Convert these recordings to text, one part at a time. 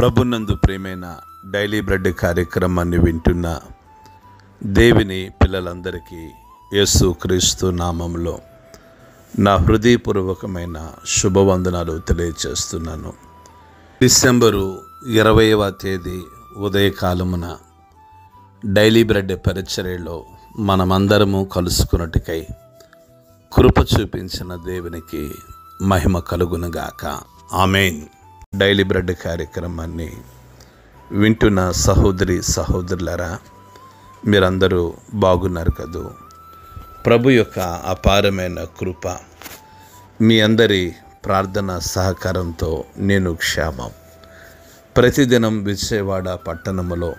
ప్రభునందు ప్రియమైన daily bread కార్యక్రమాన్ని వింటున్న దేవుని పిల్లలందరికీ యేసుక్రీస్తు నామములో నా హృదయపూర్వకమైన శుభవందనాలు తెలియజేస్తున్నాను. డిసెంబరు 20వ తేదీ ఉదయకాలమున డైలీ బ్రెడ్ పరిచర్యలో మనమందరము కలుసుకున్నట్టుకై కృప చూపించిన దేవునికి మహిమ కలుగునుగాక. ఆమేన్. డైలీ బ్రెడ్ కార్యక్రమాన్ని వింటున్న సహోదరులారా, మీరందరూ బాగున్నారు కదూ? ప్రభు యొక్క అపారమైన కృప, మీ అందరి ప్రార్థన సహకారంతో నేను క్షేమం. ప్రతిదినం విజయవాడ పట్టణములో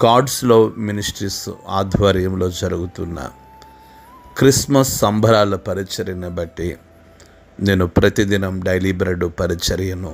గాడ్స్ లవ్ మినిస్ట్రీస్ ఆధ్వర్యంలో జరుగుతున్న క్రిస్మస్ సంబరాల పరిచర్యను బట్టి నేను ప్రతిదినం డైలీ బ్రెడ్ పరిచర్యను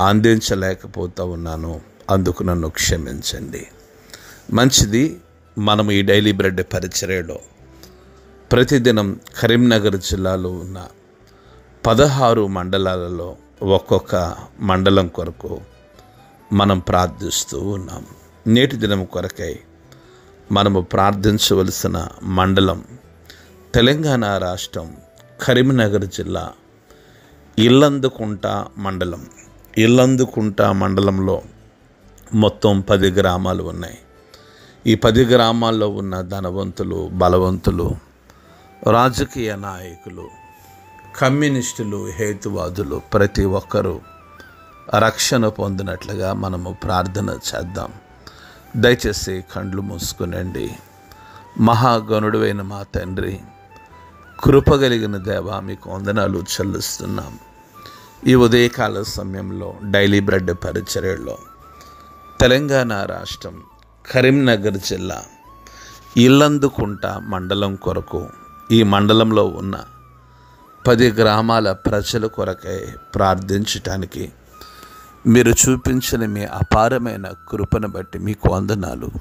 అందించలేకపోతూ ఉన్నాను. అందుకు నన్ను క్షమించండి. మంచిది. మనం ఈ డైలీ బ్రెడ్ పరిచర్యలో ప్రతిదినం కరీంనగర్ జిల్లాలో ఉన్న 16 మండలాలలో ఒక్కొక్క మండలం కొరకు మనం ప్రార్థిస్తూ ఉన్నాం. నేటి దినం కొరకై మనము ప్రార్థించవలసిన మండలం తెలంగాణ రాష్ట్రం కరీంనగర్ జిల్లా ఇల్లందుకుంట మండలం. ఇల్లందుకుంట మండలంలో మొత్తం 10 గ్రామాలు ఉన్నాయి. ఈ 10 గ్రామాల్లో ఉన్న ధనవంతులు, బలవంతులు, రాజకీయ నాయకులు, కమ్యూనిస్టులు, హేతువాదులు ప్రతి ఒక్కరూ రక్షణ పొందినట్లుగా మనము ప్రార్థన చేద్దాం. దయచేసి కండ్లు మూసుకునండి. మహాగణుడైన మా తండ్రి, కృపగలిగిన దేవా, మీకు వందనాలు చెల్లిస్తున్నాం. ఈ ఉదయకాల సమయంలో డైలీ బ్రెడ్ పరిచర్యలో తెలంగాణ రాష్ట్రం కరీంనగర్ జిల్లా ఇల్లందుకుంట మండలం కొరకు, ఈ మండలంలో ఉన్న 10 గ్రామాల ప్రజల కొరకై ప్రార్థించటానికి మీరు చూపించిన మీ అపారమైన కృపను బట్టి మీకు వందనాలు.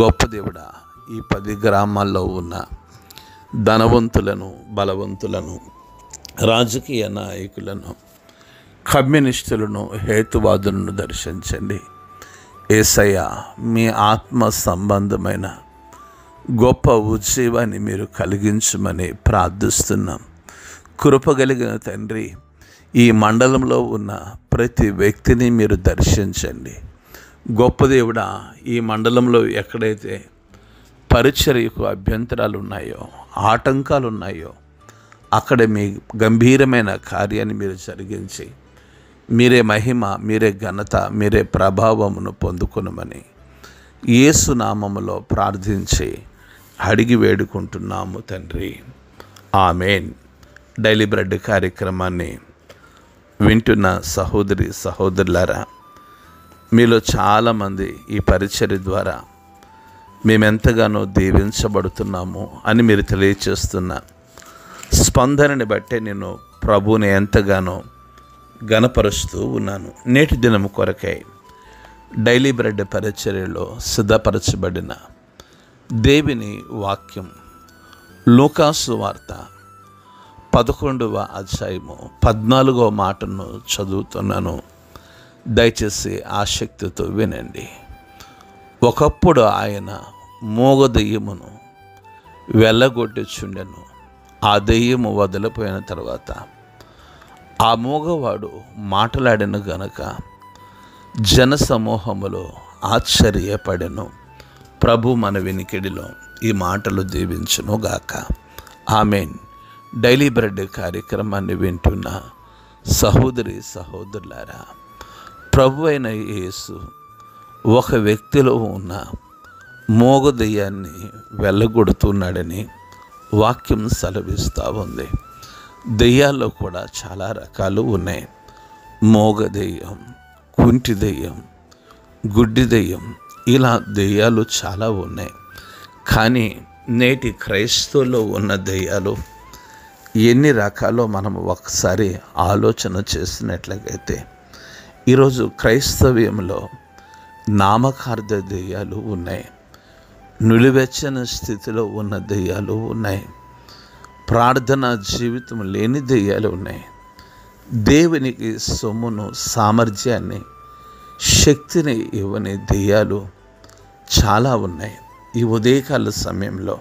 గొప్ప దేవుడా, ఈ 10 గ్రామాల్లో ఉన్న ధనవంతులను, బలవంతులను, రాజకీయ నాయకులను, కమ్యూనిస్టులను, హేతువాదులను దర్శించండి. యేసయ్య, మీ ఆత్మ సంబంధమైన గొప్ప ఉజ్జీవాన్ని మీరు కలిగించమని ప్రార్థిస్తున్నాం. కృపగలిగిన తండ్రి, ఈ మండలంలో ఉన్న ప్రతి వ్యక్తిని మీరు దర్శించండి. గొప్ప దేవుడా, ఈ మండలంలో ఎక్కడైతే పరిచర్యకు అభ్యంతరాలు ఉన్నాయో, ఆటంకాలు ఉన్నాయో, అక్కడ మీ గంభీరమైన కార్యాన్ని మీరు జరిగించి మీరే మహిమ, మీరే ఘనత, మీరే ప్రభావమును పొందుకొనమని యేసు నామములో ప్రార్థించి అడిగి వేడుకుంటున్నాము తండ్రి. ఆమేన్. డైలీ బ్రెడ్ కార్యక్రమాన్ని వింటున్న సహోదరులారా, మీలో చాలామంది ఈ పరిచర్య ద్వారా మేమెంతగానో దీవించబడుతున్నాము అని మీరు తెలియచేస్తున్న స్పందనని బట్టే నేను ప్రభువుని ఎంతగానో ఘనపరుస్తూ ఉన్నాను. నేటి దినము కొరకై డైలీ బ్రెడ్ పరిచర్యలో సిద్ధపరచబడిన దేవుని వాక్యం లూకాసు వార్త 11వ అధ్యాయము 14వ మాటను చదువుతున్నాను. దయచేసి ఆసక్తితో వినండి. ఒకప్పుడు ఆయన మూగ దెయ్యమును వెళ్ళగొట్టుచుండెను. ఆ దెయ్యము వదిలిపోయిన తర్వాత ఆ మూగవాడు మాట్లాడిన గనక జనసమూహములో ఆశ్చర్యపడెను. ప్రభు మన వినికిడిలో ఈ మాటలు దీవించునుగాక. ఆమేన్. డైలీ బ్రెడ్ కార్యక్రమాన్ని వింటున్న సహోదరులారా, ప్రభు అయిన యేసు ఒక వ్యక్తిలో ఉన్న మోగ దెయ్యాన్ని వెళ్ళగొడుతున్నాడని వాక్యం సెలవిస్తూ ఉంది. దెయ్యాల్లో కూడా చాలా రకాలు ఉన్నాయి. మోగ దెయ్యం, కుంటి దెయ్యం, గుడ్డి దెయ్యం, ఇలా దెయ్యాలు చాలా ఉన్నాయి. కానీ నేటి క్రైస్తవుల్లో ఉన్న దెయ్యాలు ఎన్ని రకాలో మనం ఒకసారి ఆలోచన చేసినట్లయితే, ఈరోజు క్రైస్తవ్యంలో నామకార్థ దెయ్యాలు ఉన్నాయి, నులివెచ్చని స్థితిలో ఉన్న దెయ్యాలు ఉన్నాయి, ప్రార్థనా జీవితం లేని దెయ్యాలు ఉన్నాయి. దేవునికి సొమ్మును, సామర్థ్యాన్ని శక్తిని ఇవ్వని దెయ్యాలు చాలా ఉన్నాయి. ఈ ఉదయకాల సమయంలో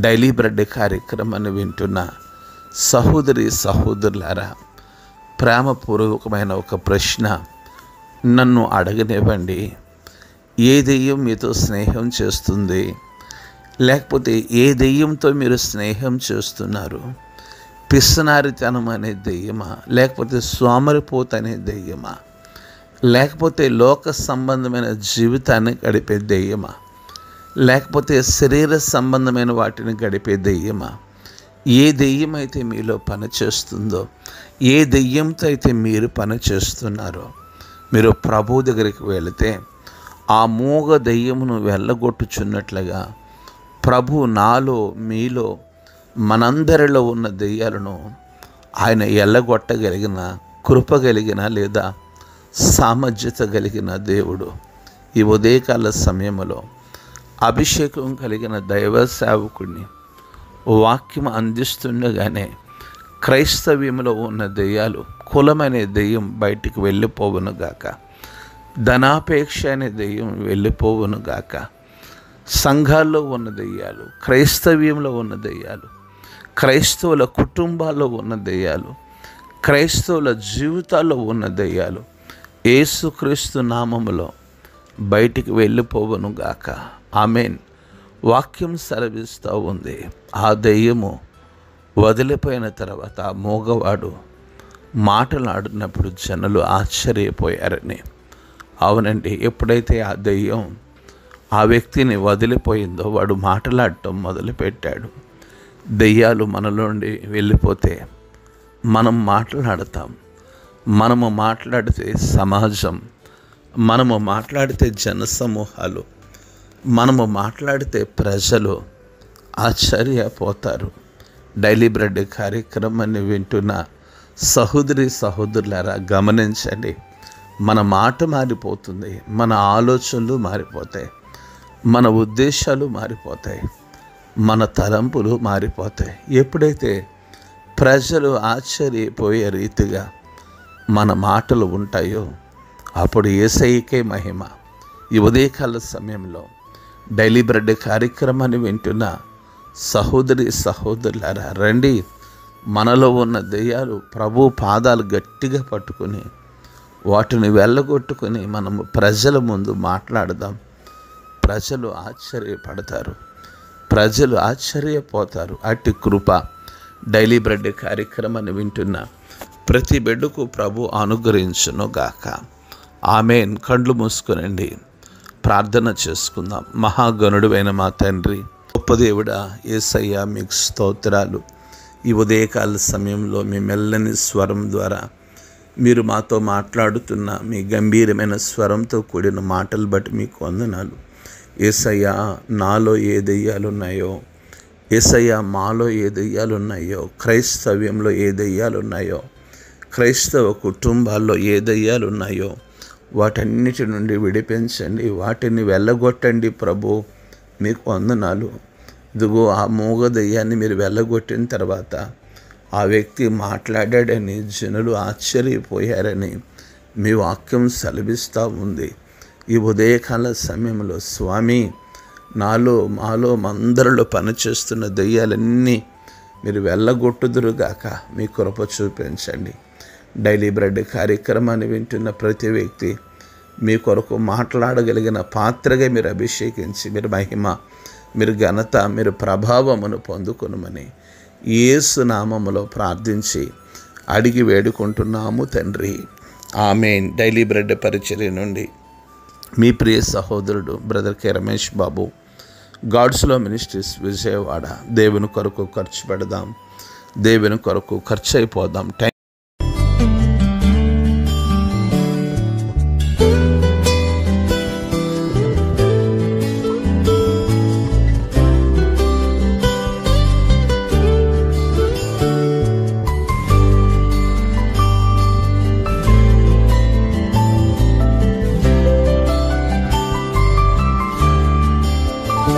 డైలీ బ్రెడ్ కార్యక్రమాన్ని వింటున్న సహోదరి సహోదరులారా, ప్రేమపూర్వకమైన ఒక ప్రశ్న నన్ను అడగనివ్వండి. ఏ దెయ్యం మీతో స్నేహం చేస్తుంది? లేకపోతే ఏ దెయ్యంతో మీరు స్నేహం చేస్తున్నారు? పిస్సనారితనం అనే దెయ్యమా? లేకపోతే సోమరిపోత అనే దెయ్యమా? లేకపోతే లోక సంబంధమైన జీవితాన్ని గడిపే దెయ్యమా? లేకపోతే శరీర సంబంధమైన వాటిని గడిపే దెయ్యమా? ఏ దెయ్యం అయితే మీలో పనిచేస్తుందో, ఏ దెయ్యంతో అయితే మీరు పనిచేస్తున్నారో, మీరు ప్రభు దగ్గరికి వెళితే ఆ మూగ దెయ్యమును వెళ్ళగొట్టుచున్నట్లుగా ప్రభు నాలో, మీలో, మనందరిలో ఉన్న దెయ్యాలను ఆయన ఎల్లగొట్టగలిగిన కృప కలిగిన లేదా సామర్థ్యత కలిగిన దేవుడు. ఈ ఉదయకాల సమయంలో అభిషేకం కలిగిన దైవ సేవకుడిని వాక్యం అందిస్తుండగానే క్రైస్తవ్యంలో ఉన్న దెయ్యాలు, కులమనే దెయ్యం బయటికి వెళ్ళిపోవునుగాక, ధనాపేక్ష అనే దెయ్యం వెళ్ళిపోవునుగాక, సంఘాల్లో ఉన్న దెయ్యాలు, క్రైస్తవ్యంలో ఉన్న దెయ్యాలు, క్రైస్తవుల కుటుంబాల్లో ఉన్న దెయ్యాలు, క్రైస్తవుల జీవితాల్లో ఉన్న దెయ్యాలు యేసుక్రీస్తు నామములో బయటికి వెళ్ళిపోవునుగాక. ఆమేన్. వాక్యం సెలవిస్తూ ఉంది, ఆ దెయ్యము వదిలిపోయిన తర్వాత ఆ మూగవాడు మాటలాడినప్పుడు జనులు ఆశ్చర్యపోయారని. అవునండి, ఎప్పుడైతే ఆ దెయ్యం ఆ వ్యక్తిని వదిలిపోయిందో వాడు మాట్లాడటం మొదలుపెట్టాడు. దెయ్యాలు మనలోండి వెళ్ళిపోతే మనం మాట్లాడతాం. మనము మాట్లాడితే సమాజం, మనము మాట్లాడితే జనసమూహాలు, మనము మాట్లాడితే ప్రజలు ఆశ్చర్యపోతారు. డైలీ బ్రెడ్ కార్యక్రమాన్ని వింటున్న సహోదరి సహోదరులారా, గమనించండి. మన మాట మారిపోతుంది, మన ఆలోచనలు మారిపోతాయి, మన ఉద్దేశాలు మారిపోతాయి, మన తలంపులు మారిపోతాయి. ఎప్పుడైతే ప్రజలు ఆశ్చర్యపోయే రీతిగా మన మాటలు ఉంటాయో అప్పుడు యేసయ్యకే మహిమ. ఈ ఉదయకాల సమయంలో డైలీ బ్రెడ్ కార్యక్రమాన్ని వింటున్న సహోదరి సహోదరులారా, రండి. మనలో ఉన్న దెయ్యాలు ప్రభు పాదాలు గట్టిగా పట్టుకుని వాటిని వెళ్ళగొట్టుకుని మనము ప్రజల ముందు మాట్లాడదాం. ప్రజలు ఆశ్చర్యపడతారు, ప్రజలు ఆశ్చర్యపోతారు. అట్టి కృప డైలీ బ్రెడ్ కార్యక్రమాన్ని వింటున్న ప్రతి బిడ్డకు ప్రభు అనుగ్రహించును గాక. ఆమేన్. కళ్ళు మూసుకునండి, ప్రార్థన చేసుకుందాం. మహాగణుడువైన మా తండ్రి, గొప్ప దేవుడా, యేసయ్యా మీకు స్తోత్రాలు. ఈ ఉదయకాల సమయంలో మీ మెల్లని స్వరం ద్వారా మీరు మాతో మాట్లాడుతున్న మీ గంభీరమైన స్వరంతో కూడిన మాటలు బట్టి మీకు వందనాలు. యేసయ్యా, నాలో ఏ దెయ్యాలున్నాయో, యేసయ్యా మాలో ఏ దెయ్యాలున్నాయో, క్రైస్తవ్యంలో ఏ దెయ్యాలున్నాయో, క్రైస్తవ కుటుంబాల్లో ఏ దెయ్యాలున్నాయో వాటన్నిటి నుండి విడిపించండి, వాటిని వెళ్ళగొట్టండి ప్రభు. మీకు వందనాలు. ఇదిగో ఆ మూగ దెయ్యాన్ని మీరు వెళ్ళగొట్టిన తర్వాత ఆ వ్యక్తి మాట్లాడాడని జనులు ఆశ్చర్యపోయారని మీ వాక్యం సెలవిస్తూ ఉంది. ఈ ఉదయకాల సమయంలో స్వామి, నాలో మాలో మందరిలో పనిచేస్తున్న దెయ్యాలన్నీ మీరు వెళ్ళగొట్టుదురుగాక. మీ కృప చూపించండి. డైలీ బ్రెడ్ కార్యక్రమాన్ని వింటున్న ప్రతి వ్యక్తి మీ కొరకు మాట్లాడగలిగిన పాత్రగా మీరు అభిషేకించి మీరు మహిమ, మీరు ఘనత, మీరు ప్రభావమును పొందుకొనుమని యేసు నామములో ప్రార్థించి అడిగి వేడుకుంటున్నాము తండ్రి. ఆమేన్. డైలీ బ్రెడ్ పరిచర్య నుండి మీ ప్రియ సహోదరుడు brother K Ramesh Babu, గాడ్స్లో ministries, Vijayawada. దేవుని కొరకు ఖర్చు పెడదాం, దేవుని కొరకు ఖర్చు అయిపోదాం.